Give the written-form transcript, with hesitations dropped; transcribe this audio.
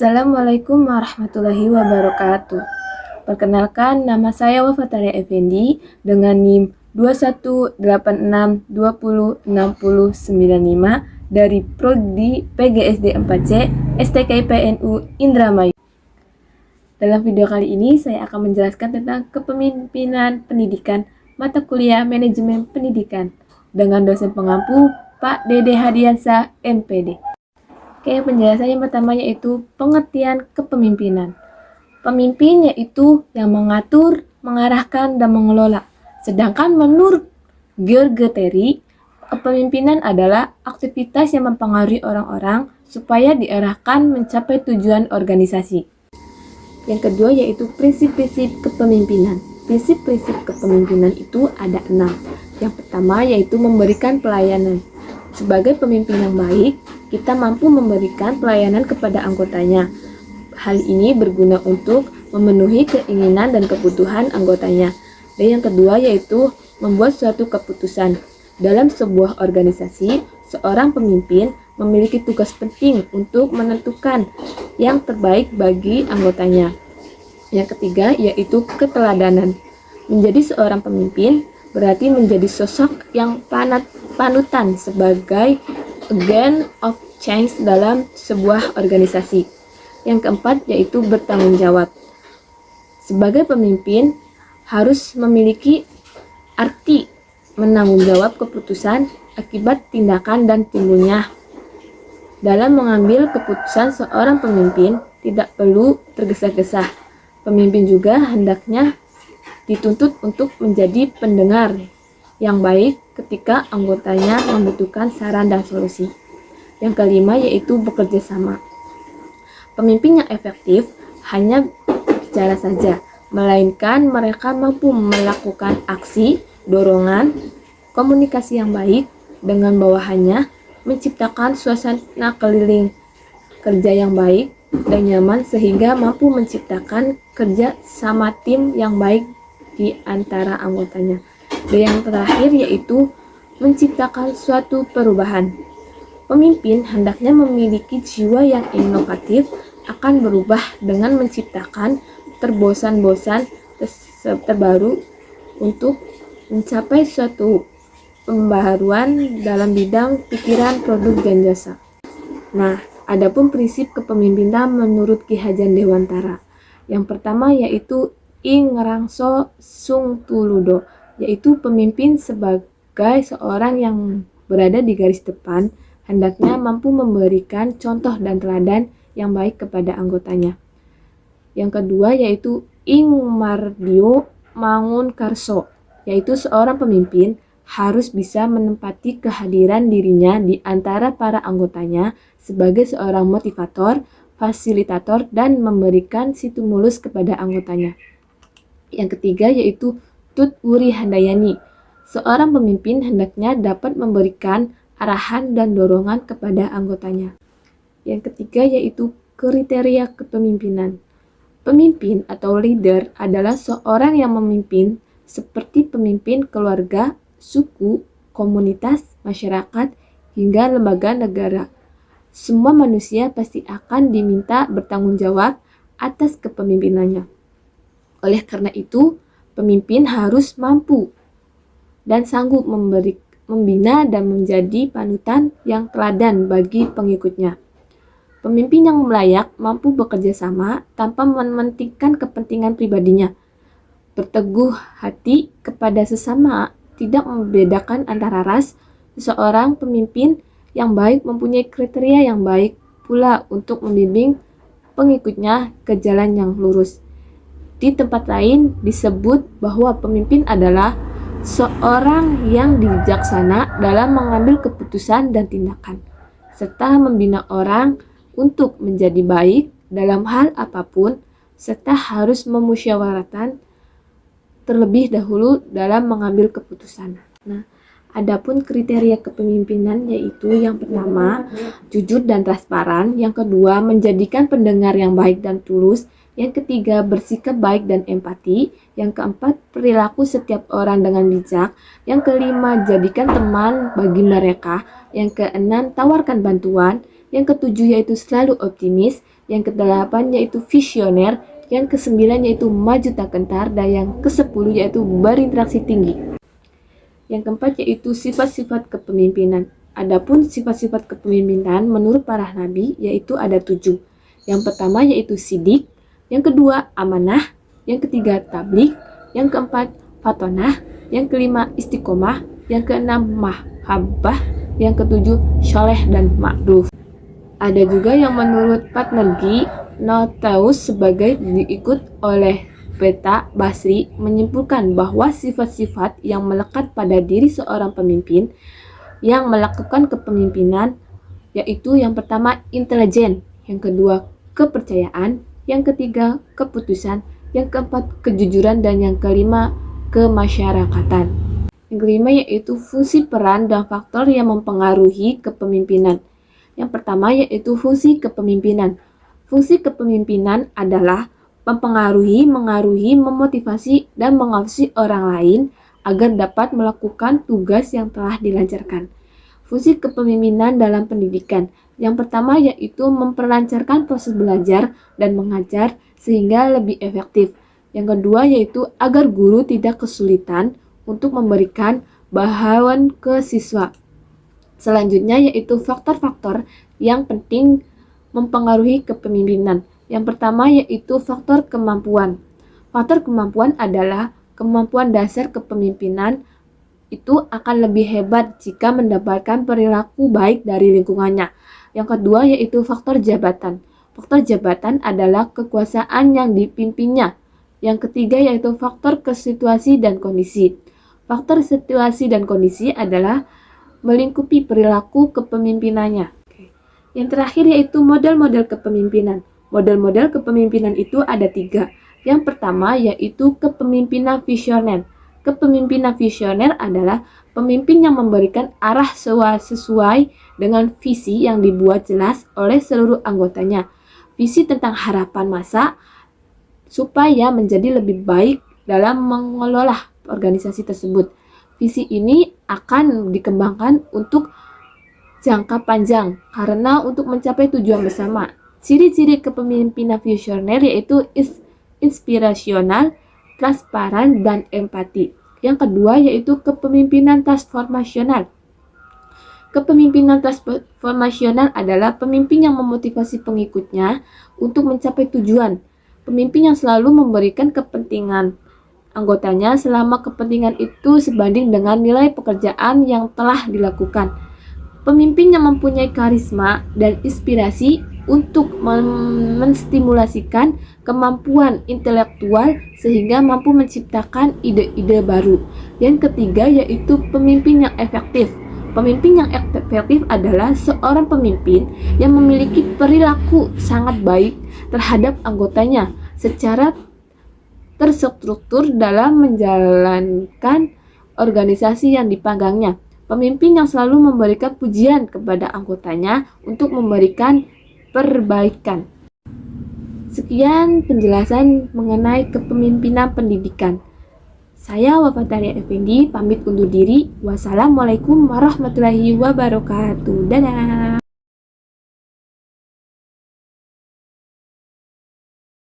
Assalamualaikum warahmatullahi wabarakatuh. Perkenalkan, nama saya Wafataria Effendi dengan NIM 2186206095 dari Prodi PGSD 4C STKIPNU Indramayu. Dalam video kali ini, saya akan menjelaskan tentang kepemimpinan pendidikan mata kuliah manajemen pendidikan dengan dosen pengampu Pak Dede Hadiansyah, MPD. Oke, penjelasan yang pertama yaitu pengertian kepemimpinan. Pemimpin yaitu yang mengatur, mengarahkan, dan mengelola. Sedangkan menurut George Terry, kepemimpinan adalah aktivitas yang mempengaruhi orang-orang supaya diarahkan mencapai tujuan organisasi. Yang kedua yaitu prinsip-prinsip kepemimpinan. Prinsip-prinsip kepemimpinan itu ada 6. Yang pertama yaitu memberikan pelayanan. Sebagai pemimpin yang baik, kita mampu memberikan pelayanan kepada anggotanya. Hal ini berguna untuk memenuhi keinginan dan kebutuhan anggotanya. Dan yang kedua yaitu membuat suatu keputusan. Dalam sebuah organisasi, seorang pemimpin memiliki tugas penting untuk menentukan yang terbaik bagi anggotanya. Yang ketiga yaitu keteladanan. Menjadi seorang pemimpin berarti menjadi sosok yang panutan sebagai agent of change dalam sebuah organisasi. Yang keempat yaitu bertanggung jawab. Sebagai pemimpin harus memiliki arti menanggung jawab keputusan akibat tindakan dan timbulnya. Dalam mengambil keputusan, seorang pemimpin tidak perlu tergesa-gesa. Pemimpin juga hendaknya dituntut untuk menjadi pendengar yang baik ketika anggotanya membutuhkan saran dan solusi. Yang kelima yaitu bekerja sama. Pemimpin yang efektif hanya bicara saja, melainkan mereka mampu melakukan aksi, dorongan, komunikasi yang baik dengan bawahannya, menciptakan suasana keliling kerja yang baik dan nyaman sehingga mampu menciptakan kerja sama tim yang baik di antara anggotanya. Dan yang terakhir yaitu menciptakan suatu perubahan. Pemimpin hendaknya memiliki jiwa yang inovatif, akan berubah dengan menciptakan terbosan-bosan terbaru untuk mencapai suatu pembaharuan dalam bidang pikiran, produk, dan jasa. Nah, adapun prinsip kepemimpinan menurut Ki Hajar Dewantara. Yang pertama yaitu Ingrangso Sung Tuludo, yaitu pemimpin sebagai seorang yang berada di garis depan, hendaknya mampu memberikan contoh dan teladan yang baik kepada anggotanya. Yang kedua yaitu Ingmardio Mangunkarso, yaitu seorang pemimpin harus bisa menempati kehadiran dirinya di antara para anggotanya sebagai seorang motivator, fasilitator, dan memberikan stimulus kepada anggotanya. Yang ketiga yaitu Tut Wuri Handayani. Seorang pemimpin hendaknya dapat memberikan arahan dan dorongan kepada anggotanya. Yang ketiga yaitu kriteria kepemimpinan. Pemimpin atau leader adalah seorang yang memimpin seperti pemimpin keluarga, suku, komunitas, masyarakat, hingga lembaga negara. Semua manusia pasti akan diminta bertanggung jawab atas kepemimpinannya. Oleh karena itu, pemimpin harus mampu dan sanggup membina dan menjadi panutan yang teladan bagi pengikutnya. Pemimpin yang layak mampu bekerja sama tanpa mementingkan kepentingan pribadinya. Berteguh hati kepada sesama, tidak membedakan antara ras. Seorang pemimpin yang baik mempunyai kriteria yang baik pula untuk membimbing pengikutnya ke jalan yang lurus. Di tempat lain disebut bahwa pemimpin adalah seorang yang bijaksana dalam mengambil keputusan dan tindakan, serta membina orang untuk menjadi baik dalam hal apapun, serta harus memusyawarahkan terlebih dahulu dalam mengambil keputusan. Nah, adapun kriteria kepemimpinan yaitu yang pertama, jujur dan transparan. Yang kedua, menjadikan pendengar yang baik dan tulus. Yang ketiga, bersikap baik dan empati. Yang keempat, perilaku setiap orang dengan bijak. Yang kelima, jadikan teman bagi mereka. Yang keenam, tawarkan bantuan. Yang ketujuh yaitu selalu optimis. Yang ke-8 yaitu visioner, yang ke-9 yaitu maju tak gentar, dan yang ke-10 yaitu berinteraksi tinggi. Yang keempat yaitu sifat-sifat kepemimpinan. Adapun sifat-sifat kepemimpinan menurut para nabi yaitu ada 7. Yang pertama yaitu sidik, yang kedua amanah, yang ketiga tabligh, yang keempat fatonah, yang kelima istiqomah, yang keenam mahabbah, yang ketujuh syoleh dan ma'ruf. Ada juga yang menurut Patnergi Notaus sebagai diikut oleh Peta Basri menyimpulkan bahwa sifat-sifat yang melekat pada diri seorang pemimpin yang melakukan kepemimpinan yaitu yang pertama intelijen, yang kedua kepercayaan, yang ketiga keputusan, yang keempat kejujuran, dan yang kelima kemasyarakatan. Yang kelima yaitu fungsi peran dan faktor yang mempengaruhi kepemimpinan. Yang pertama yaitu fungsi kepemimpinan. Fungsi kepemimpinan adalah mempengaruhi, mengaruhi, memotivasi, dan mengawasi orang lain agar dapat melakukan tugas yang telah dilancarkan. Fungsi kepemimpinan dalam pendidikan. Yang pertama yaitu memperlancarkan proses belajar dan mengajar sehingga lebih efektif. Yang kedua yaitu agar guru tidak kesulitan untuk memberikan bahan ke siswa. Selanjutnya yaitu faktor-faktor yang penting mempengaruhi kepemimpinan. Yang pertama yaitu faktor kemampuan. Faktor kemampuan adalah kemampuan dasar kepemimpinan itu akan lebih hebat jika mendapatkan perilaku baik dari lingkungannya. Yang kedua yaitu faktor jabatan. Faktor jabatan adalah kekuasaan yang dipimpinnya. Yang ketiga yaitu faktor situasi dan kondisi. Faktor situasi dan kondisi adalah melingkupi perilaku kepemimpinannya. Yang terakhir yaitu model-model kepemimpinan. Model-model kepemimpinan itu ada 3. Yang pertama yaitu kepemimpinan visioner. Kepemimpinan visioner adalah pemimpin yang memberikan arah sesuai dengan visi yang dibuat jelas oleh seluruh anggotanya. Visi tentang harapan masa supaya menjadi lebih baik dalam mengelola organisasi tersebut. Visi ini akan dikembangkan untuk jangka panjang karena untuk mencapai tujuan bersama. Ciri-ciri kepemimpinan visioner yaitu inspirasional, transparan, dan empati. Yang kedua yaitu kepemimpinan transformasional. Kepemimpinan transformasional adalah pemimpin yang memotivasi pengikutnya untuk mencapai tujuan. Pemimpin yang selalu memberikan kepentingan anggotanya selama kepentingan itu sebanding dengan nilai pekerjaan yang telah dilakukan. Pemimpin yang mempunyai karisma dan inspirasi untuk menstimulasikan kemampuan intelektual sehingga mampu menciptakan ide-ide baru. Yang ketiga yaitu pemimpin yang efektif. Pemimpin yang efektif adalah seorang pemimpin yang memiliki perilaku sangat baik terhadap anggotanya secara terstruktur dalam menjalankan organisasi yang dipanggangnya. Pemimpin yang selalu memberikan pujian kepada anggotanya untuk memberikan perbaikan. Sekian penjelasan mengenai kepemimpinan pendidikan. Saya Wafataria Effendi pamit undur diri. Wassalamualaikum warahmatullahi wabarakatuh. Dadah.